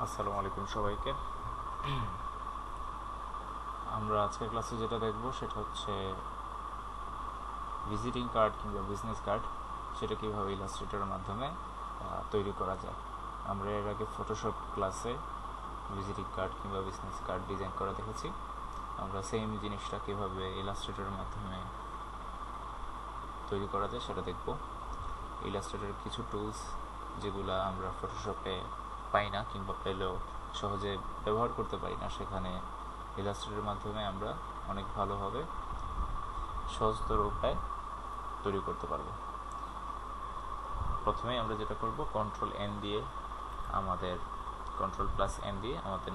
আসসালামু আলাইকুম সবাইকে। আমরা আজকের ক্লাসে যেটা দেখব সেটা হচ্ছে ভিজিটিং কার্ড কিংবা বিজনেস কার্ড, সেটা কীভাবে ইলাস্ট্রেটরের মাধ্যমে তৈরি করা যায়। আমরা এর আগে ফটোশপ ক্লাসে ভিজিটিং কার্ড কিংবা বিজনেস কার্ড ডিজাইন করা দেখেছি। আমরা সেম জিনিসটা কীভাবে ইলাস্ট্রেটরের মাধ্যমে তৈরি করা যায় সেটা দেখব। ইলাস্ট্রেটরের কিছু টুলস যেগুলো আমরা ফটোশপে পাই না কিংবা পেলেও সহজে ব্যবহার করতে পারি না, সেখানে ইলাস্ট্রেটরের মাধ্যমে আমরা অনেক ভালোভাবে সহজতর উপায় তৈরি করতে পারবো। প্রথমেই আমরা যেটা করব, কন্ট্রোল+N দিয়ে আমাদের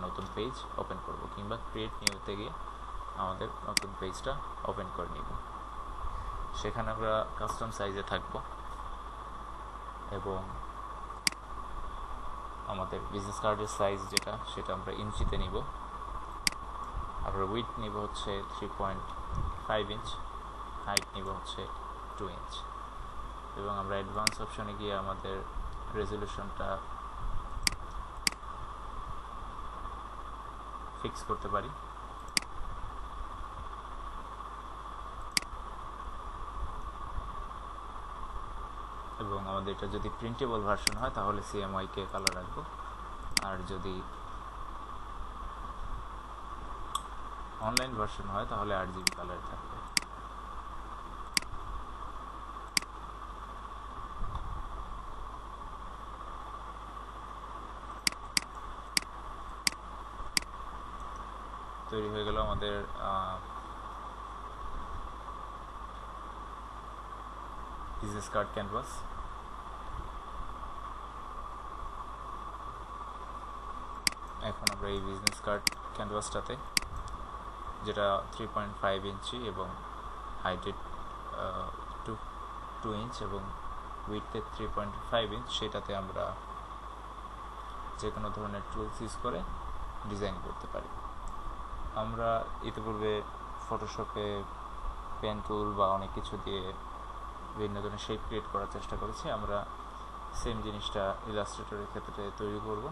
নতুন পেজ ওপেন করব, কিংবা ক্রিয়েট নিউতে গিয়ে আমাদের নতুন পেজটা ওপেন করে নিব। সেখানে আমরা কাস্টম সাইজে থাকব এবং আমাদের বিজনেস কার্ডের সাইজ সেটা আমরা ইঞ্চিতে নিব। আমরা উইডথ নিব হচ্ছে 3.5 ইঞ্চ, হাইট নিব হচ্ছে 2 ইঞ্চ এবং আমরা অ্যাডভান্স অপশনে গিয়ে আমাদের রেজলিউশনটা ফিক্স করতে পারি। এবং আমাদের এটা যদি প্রিন্টেবল ভার্সন হয় তাহলে CMYK কালার রাখবো, আর যদি অনলাইন ভার্সন হয় তাহলে RGB কালার থাকবে। তৈরি হয়ে গেল আমাদের বিজনেস কার্ড ক্যানভাস। এখন আমরা এই বিজনেস কার্ড ক্যানভাসটাতে, যেটা 3.5 ইঞ্চি এবং হাইটে 2 ইঞ্চ এবং উইডথে 3.5 ইঞ্চ, সেটাতে আমরা যে কোনো ধরনের টুলস ইউজ করে ডিজাইন করতে পারি। আমরা ইতিপূর্বে ফটোশপে পেন টুল বা অনেক কিছু দিয়ে বিভিন্ন ধরনের শেপ ক্রিয়েট করার চেষ্টা করেছি। আমরা সেম জিনিসটা ইলাস্ট্রেটরের ক্ষেত্রে তৈরি করব।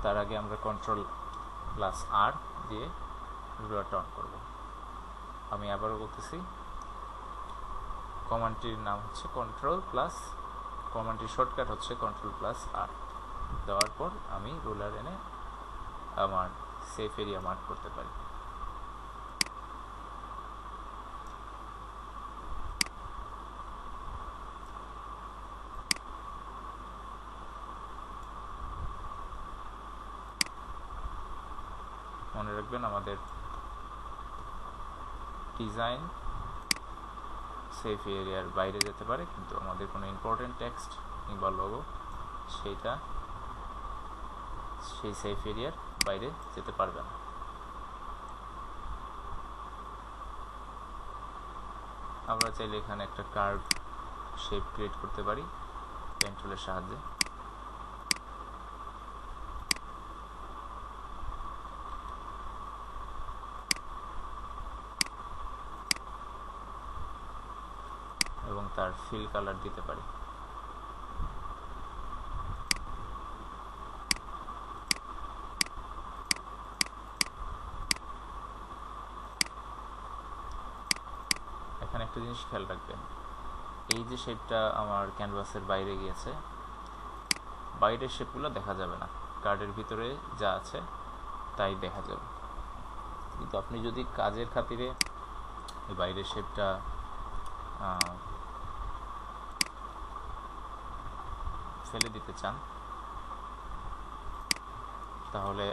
তার আগে আমরা Ctrl+R দিয়ে রুলারটা অন করব। আমি আবারও বলতেছি, কমান্ডটির নাম হচ্ছে কমান্ডটির শর্টকাট হচ্ছে Ctrl+R। দেওয়ার পর আমি রুলার এনে আমার সেফ এরিয়া মার্ক করতে পারি। মনে রাখবেন, আমাদের ডিজাইন সেফ এরিয়ার বাইরে যেতে পারে, কিন্তু আমাদের কোনো ইম্পর্টেন্ট টেক্সট কিংবা লোগো সেই সেফ এরিয়ার বাইরে যেতে পারবে না। আমরা চাইলে এখানে একটা কার্ভ শেপ ক্রিয়েট করতে পারি পেন টুলের সাহায্যে। এবং তার ফিল কালার দিতে পারি। এখানে একটা জিনিস খেয়াল রাখবেন, এই যে শেপটা আমার ক্যানভাসের বাইরে গিয়েছে, বাইরের শেপগুলো দেখা যাবে না, কার্ডের ভিতরে যা আছে তাই দেখা যাবে। কিন্তু আপনি যদি কাজের খাতিরে এই বাইরের শেপটা ফেলে দিতে চান, তাহলে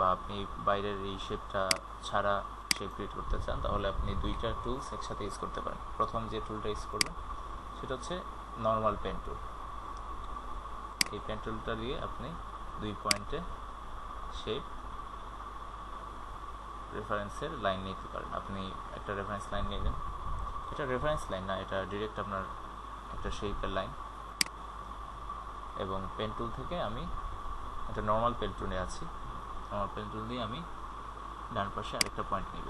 আপনি বাইরের এই শেপটা ছাড়া শেপ ক্রিয়েট করতে চান, তাহলে আপনি দুইটা টুলস একসাথে ইউজ করতে পারেন। প্রথম যে টুলটা ইউজ করবেন সেটা হচ্ছে নর্মাল পেন টুল। এই পেন টুলটা দিয়ে আপনি 2 পয়েন্টে শেপ রেফারেন্সের লাইন নিতে পারেন। আপনি একটা রেফারেন্স লাইন নিলেন, এটা রেফারেন্স লাইন না, এটা ডিরেক্ট আপনার একটা শেপের লাইন। এবং পেন টুল থেকে আমি একটা নর্মাল পেন টুলে আছি, নর্মাল পেন টুল দিয়ে আমি ডান পাশে আরেকটা পয়েন্ট নিব।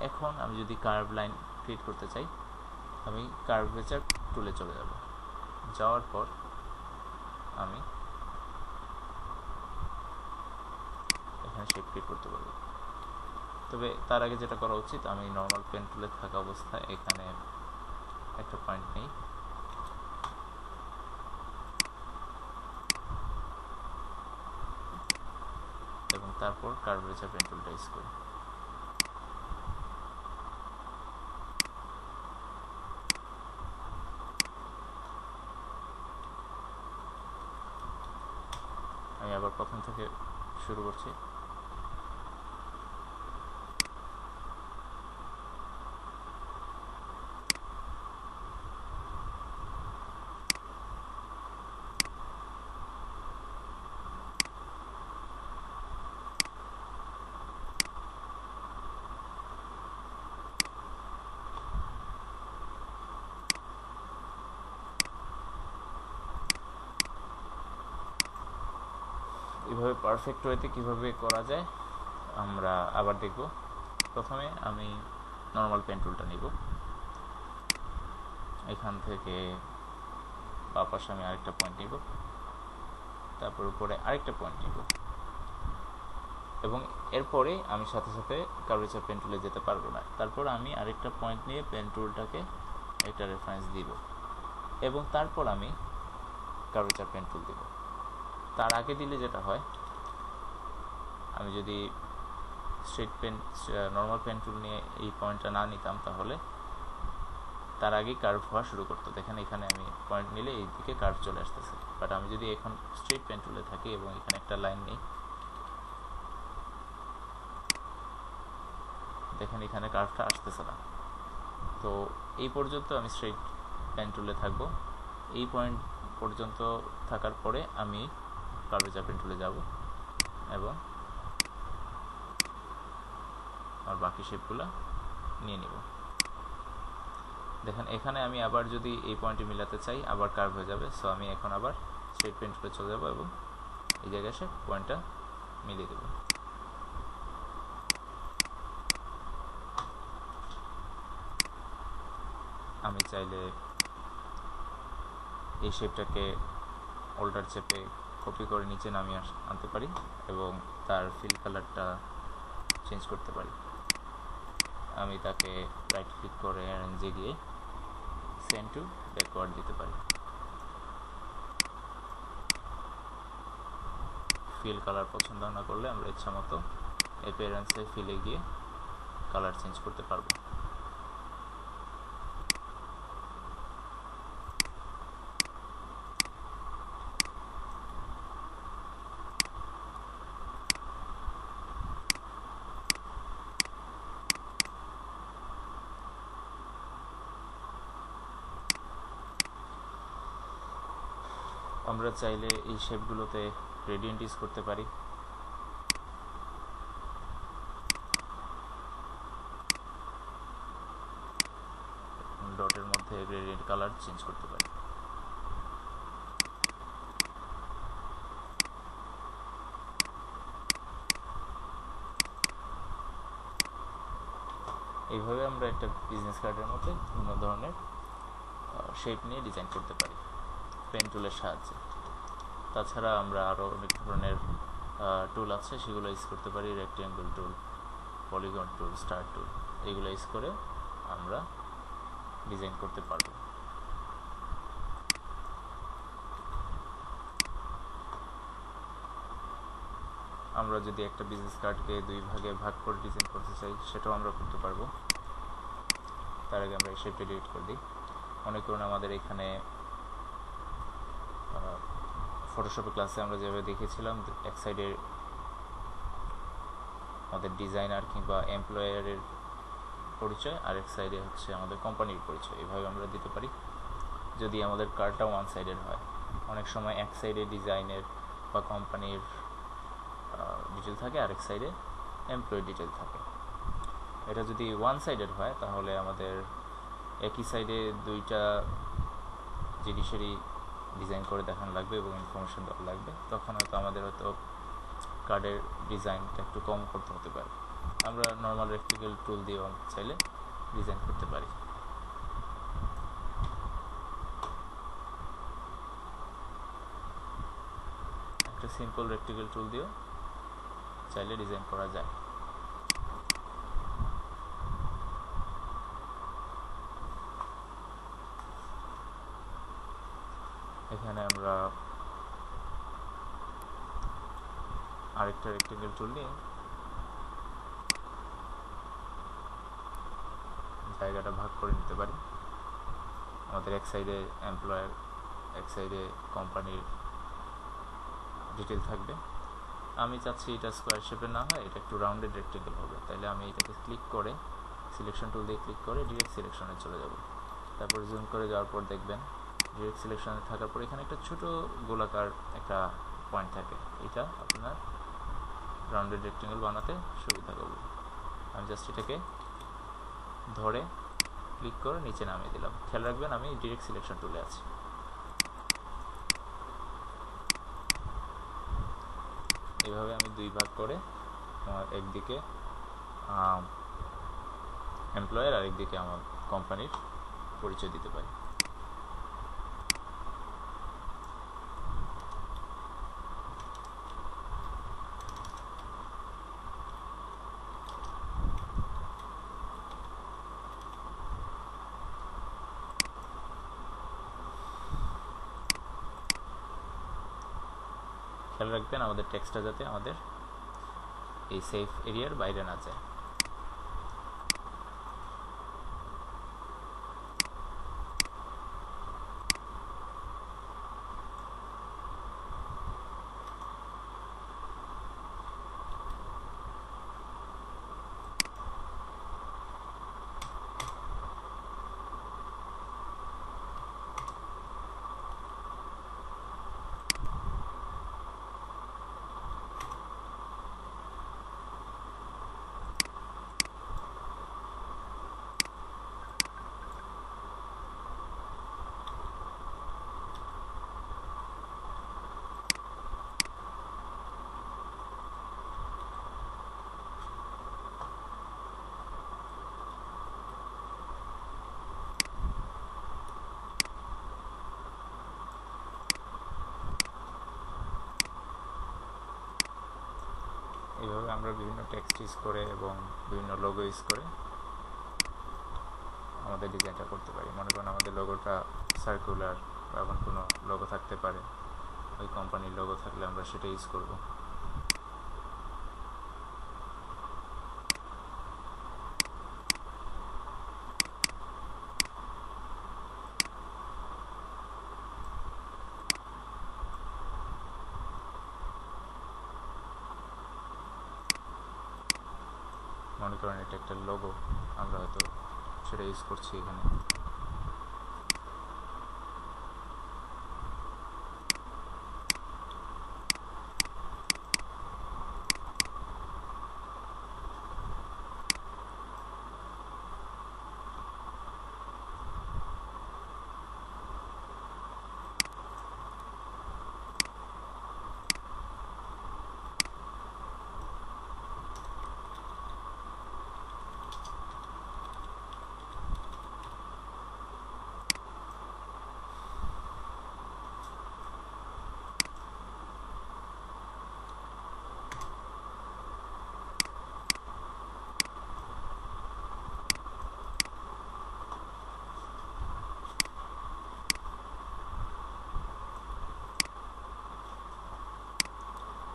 এখন আমি যদি কার্ভ লাইন ক্রিয়েট করতে চাই, আমি কার্ভেচার টুলে চলে যাব। যাওয়ার পর আমি এখানে শেপ ক্রিয়েট করতে পারবো। তবে তার আগে যেটা করা উচিত, আমি নর্মাল পেন টুলে থাকা অবস্থায় এখানে একটা পয়েন্ট নেই, এবং তারপর কার্ভেচার পেন টুলটা ইউজ করি। আমি আবার প্রথম থেকে শুরু করছি। এভাবে পারফেক্ট ওয়েতে কীভাবে করা যায় আমরা আবার দেখব। প্রথমে আমি নর্মাল পেন টুলটা নিব, এখান থেকে বাঁ পাশে আমি আরেকটা পয়েন্ট নিব, তারপর উপরে আরেকটা পয়েন্ট নিব, এবং এরপরে আমি সাথে সাথে কার্ভেচার পেন টুলে যেতে পারবো না। তারপর আমি আরেকটা পয়েন্ট নিয়ে পেন টুলটাকে একটা রেফারেন্স দিব, এবং তারপর আমি কার্ভেচার পেন টুল দিব। তার আগে দিলে যেটা হয়, আমি যদি straight pen normal pen tool নিয়ে এই পয়েন্টটা না নিতাম, তাহলে তার আগেই কার্ভ হওয়া শুরু করতো। দেখেন এখানে আমি পয়েন্ট নিলে এই দিকে কার্ভ চলে আসতেছে, বাট আমি যদি এখন স্ট্রেট পেন টুলে থাকি এবং এখানে একটা লাইন নিই, দেখেন এখানে কার্ভটা আসতেছে না। তো এই পর্যন্ত আমি স্ট্রেট পেন টুলে থাকবো। এই পয়েন্ট পর্যন্ত থাকার পরে আমি কার্ভেচার পেন টুলে যাব এবং আর বাকি শেপগুলো নিয়ে নিব। দেখেন এখানে আমি আবার যদি এই পয়েন্টে মিলাতে চাই, আবার কার্ভ হয়ে যাবে। সো আমি এখন আবার স্ট্রেট পেন টুলে চলে যাব এবং এই জায়গায় এসে পয়েন্টটা মিলিয়ে দেব। আমি চাইলে এই শেপটাকে অল্টার চেপে কপি করে নিচে নামিয়ে আনতে পারি এবং তার ফিল কালারটা চেঞ্জ করতে পারি। আমি তাকে রাইট ক্লিক করে অ্যারেঞ্জে গিয়ে সেন্ড টু ব্যাকওয়ার্ড দিতে পারি। ফিল কালার পছন্দ না করলে আমরা ইচ্ছা মতো অ্যাপিয়ারেন্সে ফিলে গিয়ে কালার চেঞ্জ করতে পারবো। আমরা চাইলে এই শেপগুলোতে গ্রেডিয়েন্ট ইউজ করতে পারি। ডটের মধ্যে গ্রেডিয়েন্ট কালার চেঞ্জ করতে পারি। এইভাবে আমরা একটা বিজনেস কার্ডের মধ্যে বিভিন্ন ধরনের শেপ নিয়ে ডিজাইন করতে পারি পেন টুলের সাহায্যে। তাছাড়া আমরা আরও অনেক ধরনের টুল আছে, সেগুলো ইউজ করতে পারি। রেক্ট্যাঙ্গল টুল, পলিগন টুল, স্টার টুল, এগুলো ইউজ করে আমরা ডিজাইন করতে পারবো। আমরা যদি একটা বিজনেস কার্ডকে দুই ভাগে ভাগ করে ডিজাইন করতে চাই, সেটাও আমরা করতে পারবো। তার আগে আমরা এই শেপটা ডিলিট করে দিই। মনে করুন আমাদের এখানে ফটোশপের ক্লাসে আমরা যেভাবে দেখেছিলাম, এক সাইডে আমাদের ডিজাইনার কিংবা এমপ্লয়ারের পরিচয়, আরেক সাইডে হচ্ছে আমাদের কোম্পানির পরিচয়। এভাবে আমরা দিতে পারি যদি আমাদের কার্ডটা ওয়ান সাইডের হয়। অনেক সময় এক সাইডে ডিজাইনের বা কোম্পানির ডিটেল থাকে, আরেক সাইডে এমপ্লয়ি ডিটেল থাকে। এটা যদি ওয়ান সাইডেড হয়, তাহলে আমাদের একই সাইডে দুইটা জিনিসেরই ডিজাইন করে দেখানো লাগবে এবং ইনফরমেশন দেওয়া লাগবে। তখন হয়তো আমাদের হয়তো কার্ডের ডিজাইনটা একটু কম করতে হতে পারে। আমরা নর্মাল রেক্টিক্যাল টুল দিয়ে চাইলে ডিজাইন করতে পারি। একটা সিম্পল রেক্টেঙ্গেল টুল দিয়েও চাইলে ডিজাইন করা যায়। এখানে আমরা আরেকটা রেক্টেঙ্গেল টুল নিয়ে জায়গাটা ভাগ করে নিতে পারি। আমাদের এক সাইডে এমপ্লয়ার, এক সাইডে কোম্পানির ডিটেল থাকবে। আমি চাচ্ছি এটা স্কোয়ার শেপে না হয়, এটা একটু রাউন্ডেড রেক্টেঙ্গেল হবে। তাহলে আমি এটাকে ক্লিক করে সিলেকশন টুল দিয়ে ক্লিক করে ডিরেক্ট সিলেকশনে চলে যাব। তারপর জুম করে যাওয়ার পর দেখবেন ডিরেক্ট সিলেকশনে থাকার পর এখানে একটা ছোট গোলাকার একটা পয়েন্ট থাকে। এটা আপনার রাউন্ডেড রেক্টেঙ্গেল বানাতে সুবিধা করবে। আমি জাস্ট এটাকে ধরে ক্লিক করে নিচে নামিয়ে দিলাম। খেয়াল রাখবেন আমি ডিরেক্ট সিলেকশন টুলে আছি। এইভাবে আমি দুই ভাগ করে একদিকে এমপ্লয়ার আর একদিকে আমার কোম্পানির পরিচয় দিতে পারি। খেয়াল রাখবেন আমাদের টেক্সটটা যাতে আমাদের এই সেফ এরিয়ার বাইরে না যায়। এইভাবে আমরা বিভিন্ন টেক্সট ইউজ করে এবং বিভিন্ন লোগো ইউজ করে আমাদের ডিজাইনটা করতে পারি। মনে করেন আমাদের লোগোটা সার্কুলার বা এমন কোনো লোগো থাকতে পারে, ওই কোম্পানির লোগো থাকলে আমরা সেটা ইউজ করব। মনে করেন এটা একটা লোগো, আমরা হয়তো সেটা ইউজ করছি এখানে।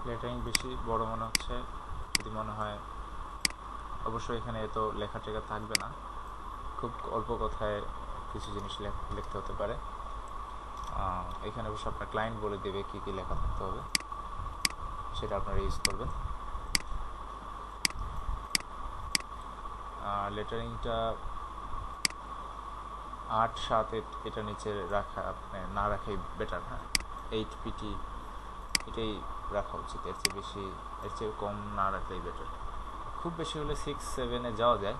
লেটারিং বেশি বড় মনে হচ্ছে, যদি মনে হয় অবশ্যই এখানে এত লেখা টেখা থাকবে না, খুব অল্প কথায় কিছু জিনিস লিখতে হতে পারে। এখানে অবশ্য আপনার ক্লায়েন্ট বলে দেবে কী কী লেখা থাকতে হবে, সেটা আপনারা ইউজ করবেন। লেটারিংটা 8-7 এটা নিচে রাখা না রাখাই বেটার। হ্যাঁ, 8 পিটি এটাই রাখা উচিত, এর চেয়ে বেশি, এর চেয়ে কম না রাখলেই বেটার। খুব বেশি হলে 6-7-এ যাওয়া যায়,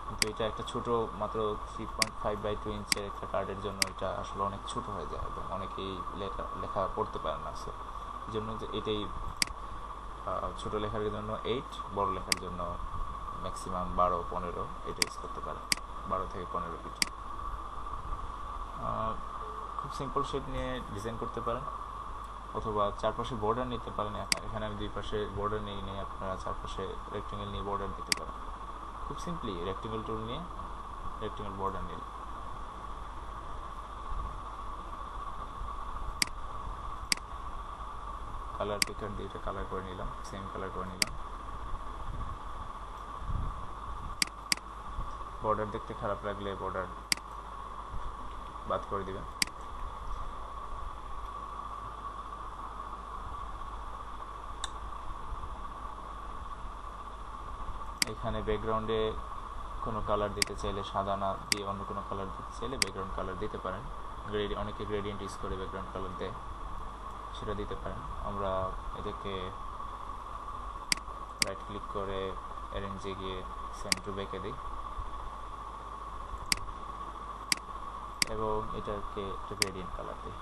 কিন্তু এটা একটা ছোটো মাত্র 3.5/2 ইঞ্চের একটা কার্ডের জন্য এটা আসলে অনেক ছোটো হয়ে যায় এবং অনেকেই লেখা পড়তে পারে না। সো এই জন্য যে এটাই ছোটো লেখার জন্য 8, বড় লেখার জন্য ম্যাক্সিমাম 12-15 এটা ইউজ করতে পারে, 12 থেকে 15 পিটি। খুব সিম্পল শেপ নিয়ে ডিজাইন করতে পারেন। অথবা চারপাশে বর্ডার নিতে পারেন। এখানে আমি দুই পাশে বর্ডার নিয়ে আপনারা চারপাশে রেক্টেঙ্গেল নিয়ে বর্ডার দিতে পারেন। খুব সিম্পলি রেক্টেঙ্গেল টুল নিয়ে রেক্টেঙ্গেল বর্ডার নিন। কালার পিকার দিয়ে এটা কালার করে নিলাম, সেম কালার করে নিলাম। বর্ডার দেখতে খারাপ লাগলে বর্ডার বাদ করে দিবেন। এখানে ব্যাকগ্রাউন্ডে কোনো কালার দিতে চাইলে সাদা না দিয়ে অন্য কোনো কালার দিতে চাইলে ব্যাকগ্রাউন্ড কালার দিতে পারেন। অনেকে গ্রেডিয়েন্ট ইউজ করে ব্যাকগ্রাউন্ড কালার দেয়, সেটা দিতে পারেন। আমরা এটাকে রাইট ক্লিক করে অ্যারেঞ্জে গিয়ে সেন্ড টু ব্যাকে দিই এবং এটাকে একটা গ্রেডিয়েন্ট কালার দিই।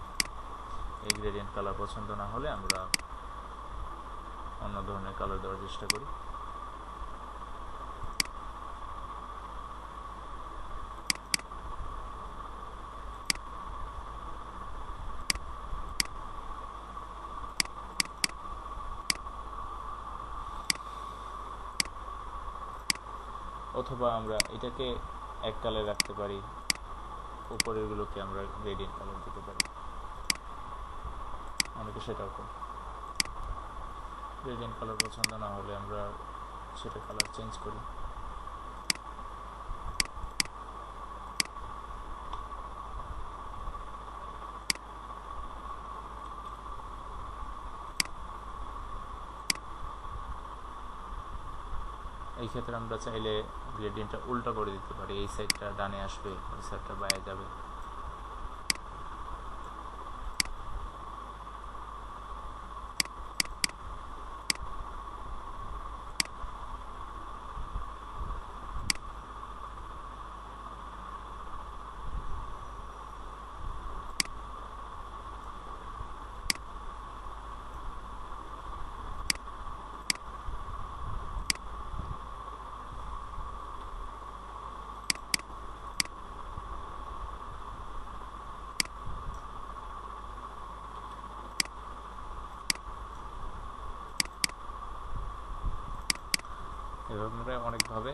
এই গ্রেডিয়েন্ট কালার পছন্দ না হলে আমরা অন্য ধরনের কালার দেওয়ার চেষ্টা করি। অথবা আমরা এটাকে এক কালার রাখতে পারি, উপরেরগুলোকে আমরা গ্রেডিয়েন্ট কালার দিতে পারি, অনেকে সেটাও করি। গ্রেডিয়েন্ট কালার পছন্দ না হলে আমরা সেটা কালার চেঞ্জ করি। এই ক্ষেত্রে আমরা চাইলে গ্রেডিয়েন্টটা উল্টা করে দিতে পারি, এই সাইডটা ডানে আসবে, ওই সাইডটা বাইরে যাবে। এভাবে আমরা অনেকভাবে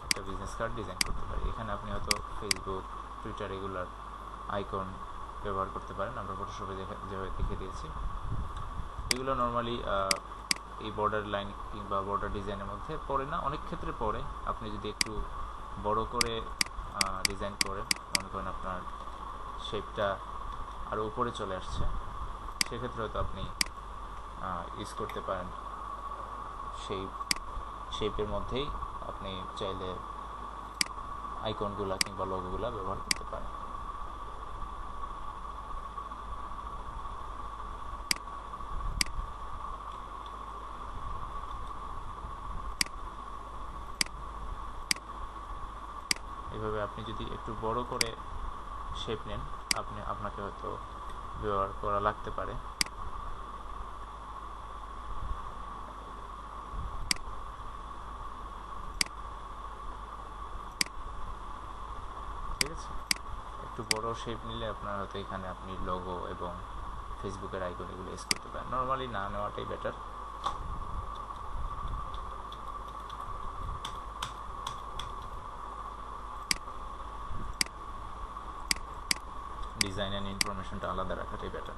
একটা বিজনেস কার্ড ডিজাইন করতে পারি। এখানে আপনি হয়তো ফেসবুক, টুইটার এগুলার আইকন ব্যবহার করতে পারেন। আমরা ফটোশপে যেভাবে দেখে দিয়েছি, এগুলো নর্মালি এই বর্ডার লাইন কিংবা বর্ডার ডিজাইনের মধ্যে পড়ে না, অনেক ক্ষেত্রে পড়ে। আপনি যদি একটু বড় করে ডিজাইন করেন, মনে করেন আপনার শেপটা আরও উপরে চলে আসছে, সেক্ষেত্রে হয়তো আপনি ইউজ করতে পারেন সেই শেপের মধ্যেই আপনি চাইলে আইকনগুলা কিংবা লোগোগুলা ব্যবহার করতে পারেন। এভাবে আপনি যদি একটু বড় করে শেপ নেন, আপনাকে হয়তো ব্যবহার করা লাগতে পারে। ঠিক আছে, একটু বড় শেপ নিলে আপনার হয়তো এখানে আপনি লোগো এবং ফেসবুকের আইকন এগুলো ইউজ করতে পারেন। নর্মালি না নেওয়াটাই বেটার। ডিজাইন অ্যান্ড ইনফরমেশনটা আলাদা রাখাটাই বেটার।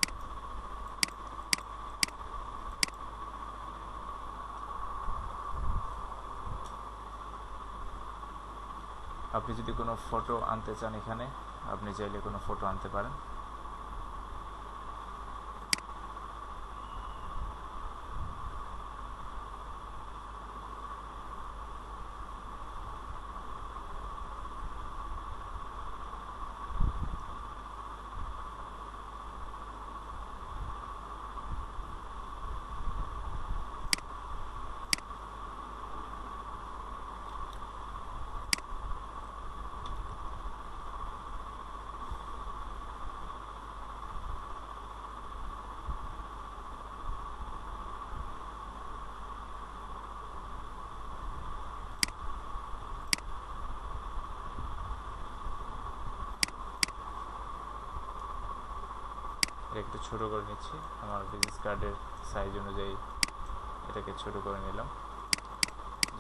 আপনি যদি কোনো ফটো আনতে চান, এখানে আপনি চাইলে কোনো ফটো আনতে পারেন। একটু ছোট করে নিচ্ছি, আমার বিজনেস কার্ডের সাইজ অনুযায়ী এটাকে ছোট করে নিলাম,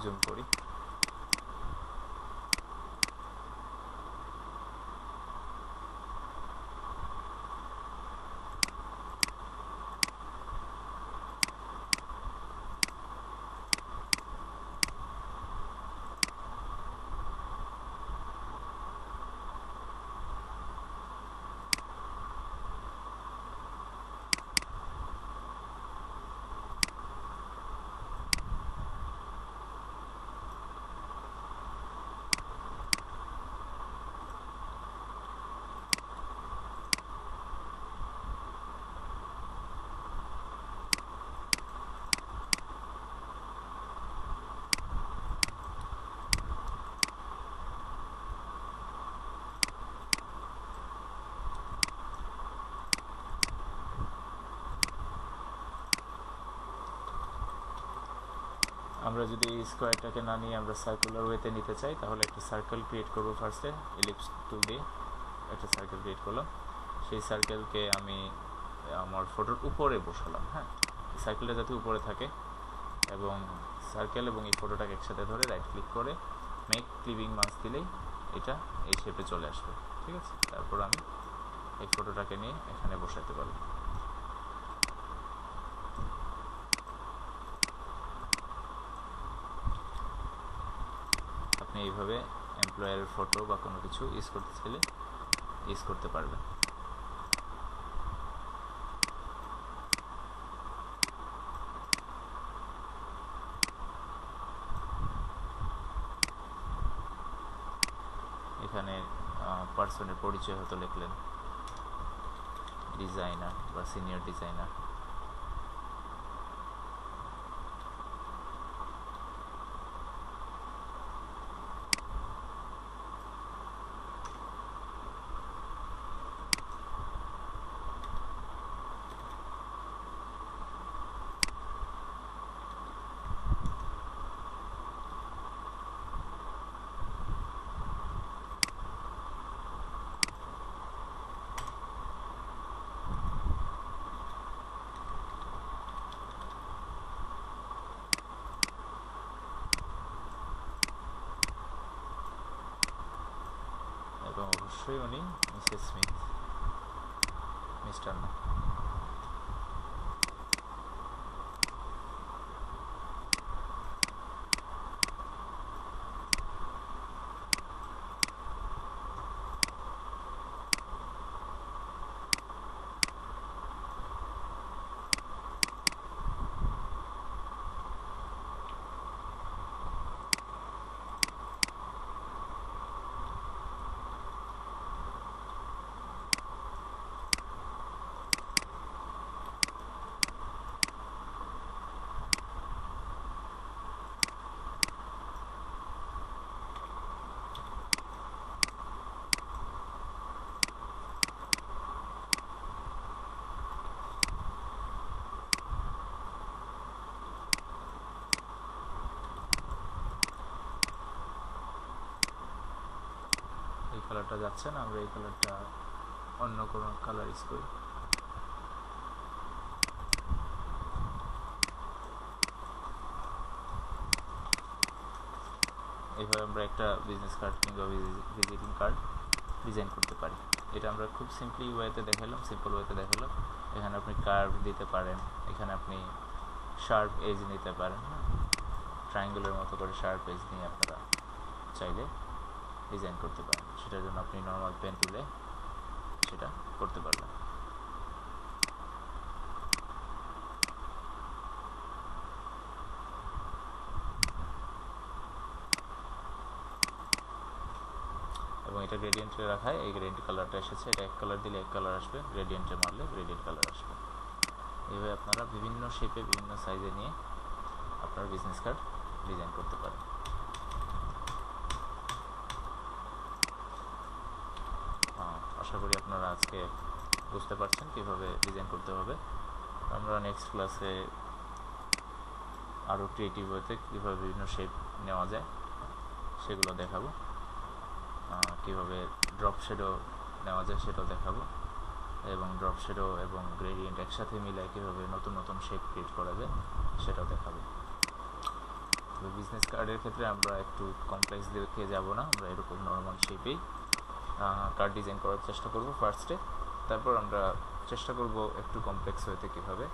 জুম করি। আমরা যদি এই স্কোয়ারটাকে না নিয়ে আমরা সার্কুলার ওয়েতে নিতে চাই, তাহলে একটা সার্কেল ক্রিয়েট করবো। ফার্স্টে ইলিপস টুল দিয়ে একটা সার্কেল ক্রিয়েট করলাম, সেই সার্কেলকে আমি আমার ফটোর উপরে বসালাম। হ্যাঁ, সার্কেলটা যাতে উপরে থাকে, এবং সার্কেল এবং এই ফটোটাকে একসাথে ধরে রাইট ক্লিক করে মেক ক্লিপিং মাস্ক দিলেই এটা এই শেপে চলে আসবে। ঠিক আছে, তারপর আমি এই ফটোটাকে নিয়ে এখানে বসাতে পারবো। আপনি এইভাবে এমপ্লয়ারের ফটো বা কোনো কিছু ইউজ করতে চাইলে ইউজ করতে পারবেন। এখানে পার্সনের পরিচয় হয়তো লিখলেন, ডিজাইনার বা সিনিয়র ডিজাইনার। এবং অবশ্যই উনি মিসেস স্মিথ, মিস্টার না। এই কালারটা যাচ্ছে না, আমরা এই কালারটা অন্য কোনো কালার ইউজ করি। এইভাবে আমরা একটা বিজনেস কার্ড কিংবা ভিজিটিং কার্ড ডিজাইন করতে পারি। এটা আমরা খুব সিম্পল ওয়েতে দেখালাম। এখানে আপনি কার্ভ দিতে পারেন, এখানে আপনি শার্প এজ নিতে পারেন। ট্রায়াঙ্গেলের মতো করে শার্প এজ নিয়ে আপনারা চাইলে ডিজাইন করতে পারেন। সেটার জন্য আপনি নর্মাল পেন তুলে সেটা করতে পারবেন। এবং এটা গ্রেডিয়েন্টে রাখায় এই গ্রেডিয়েন্ট কালারটা এসেছে। এটা এক কালার দিলে এক কালার আসবে, গ্রেডিয়েন্টে মারলে গ্রেডিয়েন্ট কালার আসবে। এইভাবে আপনারা বিভিন্ন শেপে বিভিন্ন সাইজে নিয়ে আপনার বিজনেস কার্ড ডিজাইন করতে পারেন। আশা করি আপনারা আজকে বুঝতে পারছেন কীভাবে ডিজাইন করতে হবে। আমরা নেক্সট ক্লাসে আরও ক্রিয়েটিভ ওয়েতে কীভাবে বিভিন্ন শেপ নেওয়া যায় সেগুলো দেখাবো, কীভাবে ড্রপ শেডও নেওয়া যায় সেটাও দেখাবো। এবং ড্রপ শ্যাডো এবং গ্রেডিয়েন্ট একসাথে মিলে কীভাবে নতুন নতুন শেপ ক্রিয়েট করা যায় সেটাও দেখাবো। তবে বিজনেস কার্ডের ক্ষেত্রে আমরা একটু কমপ্লেক্স দেখে যাব না, আমরা এরকম নর্মাল শেপেই কার্ড ডিজাইন করার চেষ্টা করব ফার্স্টে, তারপর আমরা চেষ্টা করব একটু কমপ্লেক্স ওয়েতে কীভাবে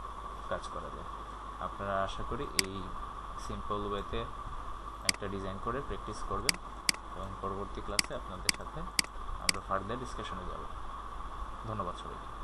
কাজ করা যায়। আপনারা আশা করি এই সিম্পল ওয়েতে একটা ডিজাইন করে প্র্যাকটিস করবেন এবং পরবর্তী ক্লাসে আপনাদের সাথে আমরা ফার্দার ডিসকাশনে যাব। ধন্যবাদ সবাইকে।